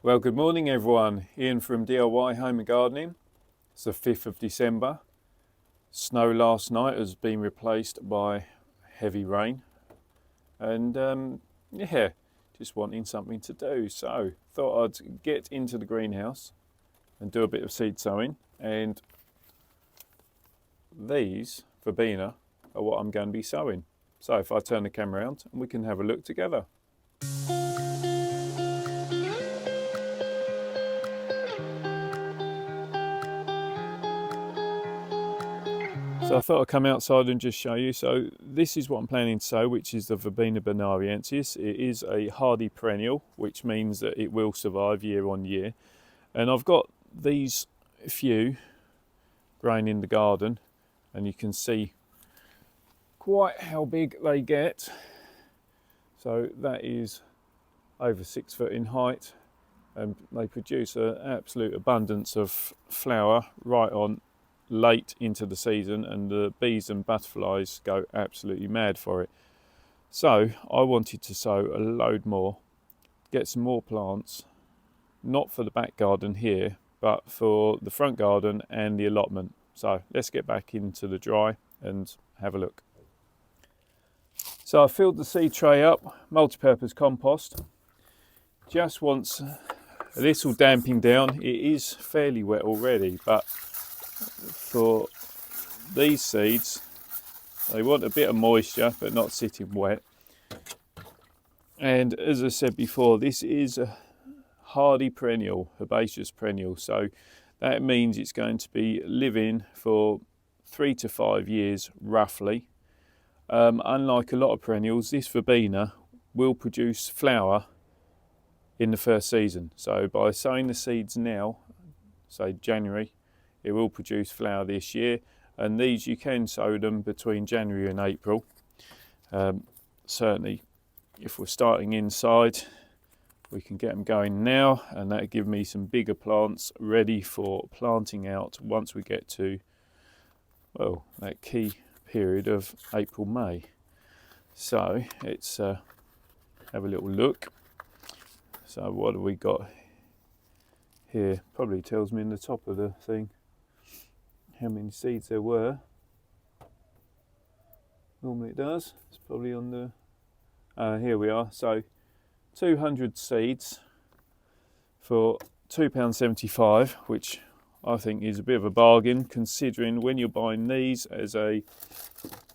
Well, good morning everyone. Ian from DIY Home and Gardening. It's the 5th of December. Snow last night has been replaced by heavy rain. And yeah, just wanting something to do. So thought I'd get into the greenhouse and do a bit of seed sowing. And these Verbena are what I'm going to be sowing. So if I turn the camera around and we can have a look together. So I thought I'd come outside and just show you. So this is what I'm planning to sow, which is the Verbena Bonariensis. It is a hardy perennial, which means that it will survive year on year. And I've got these few growing in the garden, and you can see quite how big they get. So that is over 6 foot in height, and they produce an absolute abundance of flower right on late into the season, and the bees and butterflies go absolutely mad for it. So I wanted to sow a load more, get some more plants, not for the back garden here, but for the front garden and the allotment. So let's get back into the dry and have a look. So I filled the seed tray up, multi-purpose compost. Just wants a little damping down. It is fairly wet already, but for these seeds, they want a bit of moisture but not sitting wet. And as I said before, this is a hardy perennial, herbaceous perennial, so that means it's going to be living for 3 to 5 years roughly. Unlike a lot of perennials, this Verbena will produce flower in the first season. So by sowing the seeds now, say January, it will produce flower this year, and these you can sow them between January and April. Certainly if we're starting inside, we can get them going now, and that'll give me some bigger plants ready for planting out once we get to, well, that key period of April, May. So let's have a little look. So what have we got here? Probably tells me in the top of the thing how many seeds there were. Normally it does. It's probably on the here we are. So 200 seeds for £2.75, which I think is a bit of a bargain, considering when you're buying these as a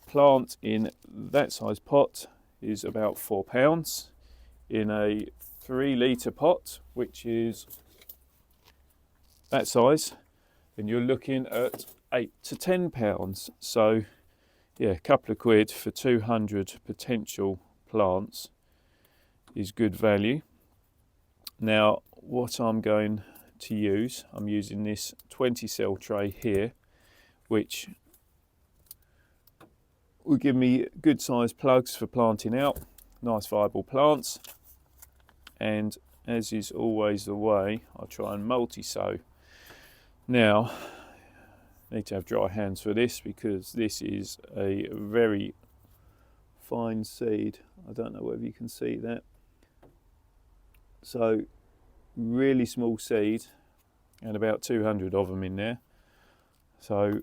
plant in that size pot is about £4. In a 3 litre pot, which is that size, and you're looking at £8 to £10. So yeah, a couple of quid for 200 potential plants is good value. Now what I'm going to use, I'm using this 20 cell tray here, which will give me good sized plugs for planting out, nice viable plants. And as is always the way, I try and multi-sow. Now, I need to have dry hands for this because this is a very fine seed. I don't know whether you can see that. So, really small seed, and about 200 of them in there. So,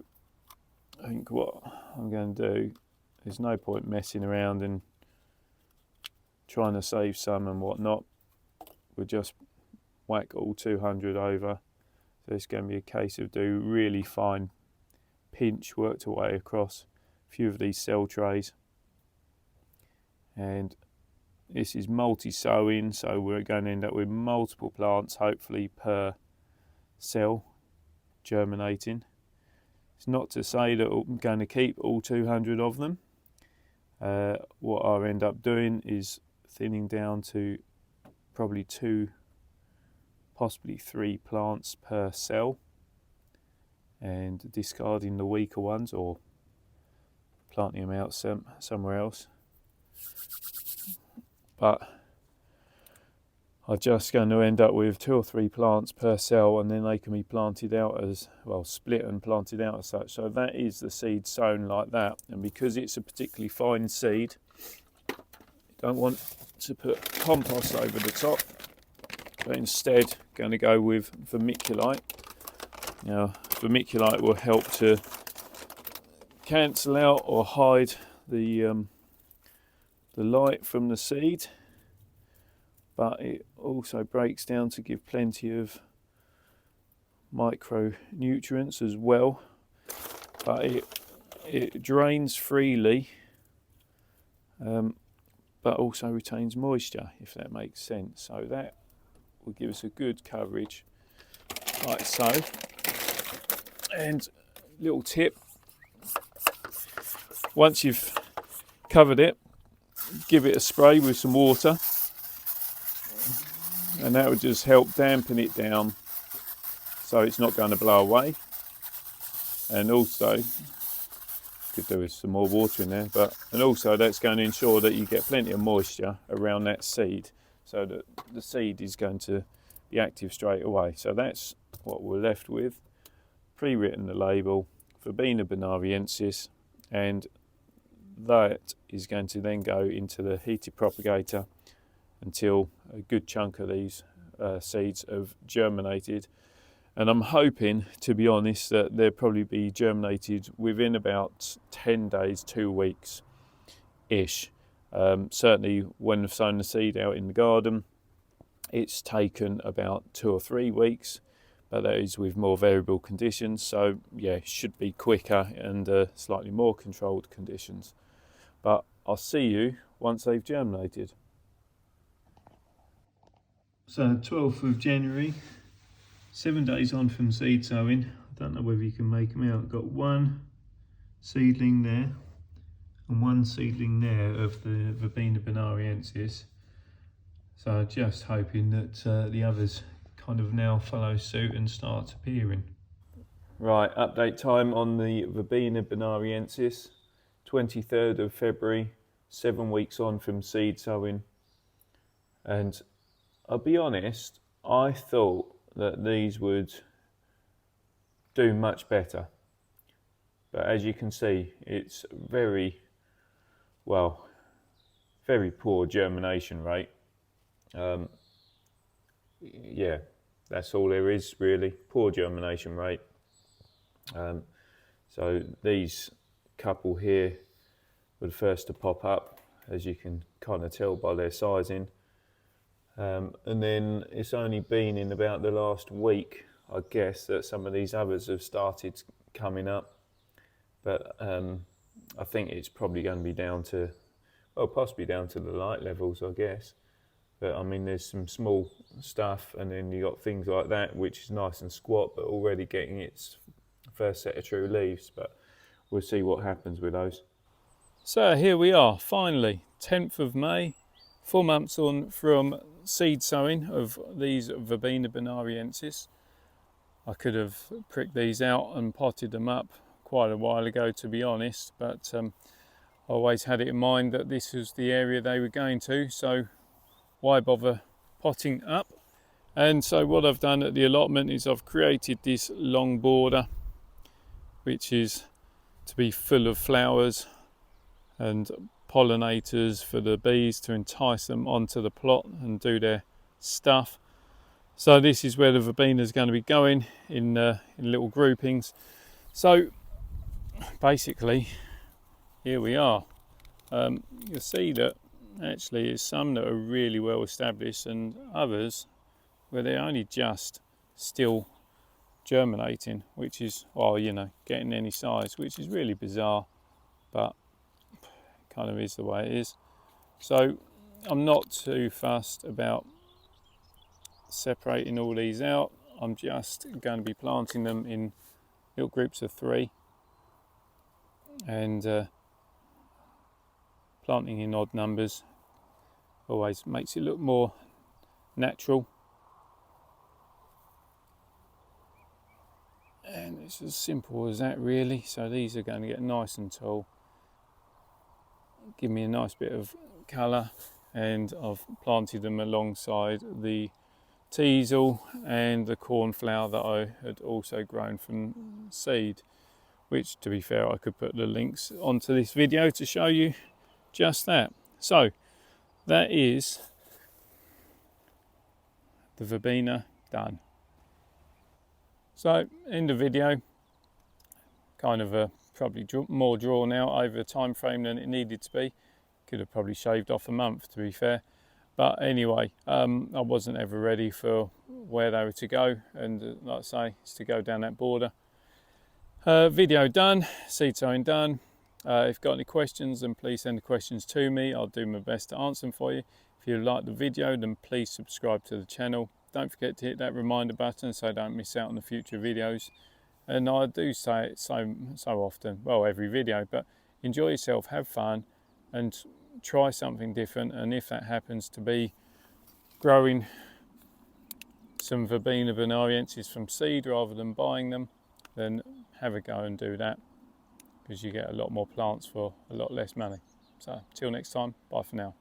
I think what I'm going to do, there's no point messing around and trying to save some and whatnot. We'll just whack all 200 over. So it's going to be a case of do really fine pinch, worked away across a few of these cell trays. And this is multi-sowing, so we're going to end up with multiple plants, hopefully per cell germinating. It's not to say that I'm going to keep all 200 of them. What I'll end up doing is thinning down to probably 2, possibly 3 plants per cell, and discarding the weaker ones or planting them out somewhere else. But I'm just going to end up with 2 or 3 plants per cell, and then they can be planted out as well, split and planted out as such. So that is the seed sown like that, and because it's a particularly fine seed, you don't want to put compost over the top. but instead going to go with vermiculite. Now, vermiculite will help to cancel out or hide the light from the seed, but it also breaks down to give plenty of micronutrients as well. But it drains freely, but also retains moisture, if that makes sense. So that will give us a good coverage, like so. And little tip, once you've covered it, give it a spray with some water, and that will just help dampen it down so it's not going to blow away. And also, could do with some more water in there, and also that's going to ensure that you get plenty of moisture around that seed, so that the seed is going to be active straight away. So that's what we're left with. Pre-written the label, Verbena Bonariensis, and that is going to then go into the heated propagator until a good chunk of these seeds have germinated. And I'm hoping, to be honest, that they'll probably be germinated within about 10 days, 2 weeks ish. Certainly when I've sown the seed out in the garden, it's taken about 2 or 3 weeks, but that is with more variable conditions. So yeah, it should be quicker and slightly more controlled conditions. But I'll see you once they've germinated. So 12th of January. 7 days on from seed sowing. I don't know whether you can make them out. Got one seedling there and one seedling there of the Verbena Bonariensis. So just hoping that the others kind of now follow suit and start appearing. Right, update time on the Verbena Bonariensis. 23rd of February, 7 weeks on from seed sowing. And I'll be honest, I thought that these would do much better, but as you can see, it's very poor germination rate. Yeah, that's all there is really, poor germination rate. So these couple here were the first to pop up, as you can kind of tell by their sizing. And then it's only been in about the last week, I guess, that some of these others have started coming up. But I think it's probably going to be down to, well, possibly down to the light levels, I guess. But I mean, there's some small stuff, and then you got things like that, which is nice and squat, but already getting its first set of true leaves. But we'll see what happens with those. So here we are, finally, 10th of May. 4 months on from seed sowing of these Verbena Bonariensis. I could have pricked these out and potted them up quite a while ago, to be honest, but I always had it in mind that this was the area they were going to, so why bother potting up? And so what I've done at the allotment is I've created this long border, which is to be full of flowers and pollinators for the bees to entice them onto the plot and do their stuff. So this is where the verbena is going to be going in little groupings. So basically, here we are. You'll see that actually there's some that are really well established and others where they're only just still germinating, which is, well, you know, getting any size, which is really bizarre, but kind of is the way it is. So I'm not too fussed about separating all these out. I'm just going to be planting them in little groups of 3 and planting in odd numbers always makes it look more natural, and it's as simple as that really. So these are going to get nice and tall, give me a nice bit of colour, and I've planted them alongside the teasel and the cornflower that I had also grown from seed, which, to be fair, I could put the links onto this video to show you just that. So that is the Verbena done. So end of video, kind of probably more drawn out over a time frame than it needed to be. Could have probably shaved off a month, to be fair. But anyway, I wasn't ever ready for where they were to go, and like I say, it's to go down that border. Video done, seed sowing done. If you've got any questions, then please send the questions to me. I'll do my best to answer them for you. If you like the video, then please subscribe to the channel. Don't forget to hit that reminder button so don't miss out on the future videos. And I do say it so often, well, every video, but enjoy yourself, have fun, and try something different. And if that happens to be growing some Verbena Bonariensis from seed rather than buying them, then have a go and do that, because you get a lot more plants for a lot less money. So till next time, bye for now.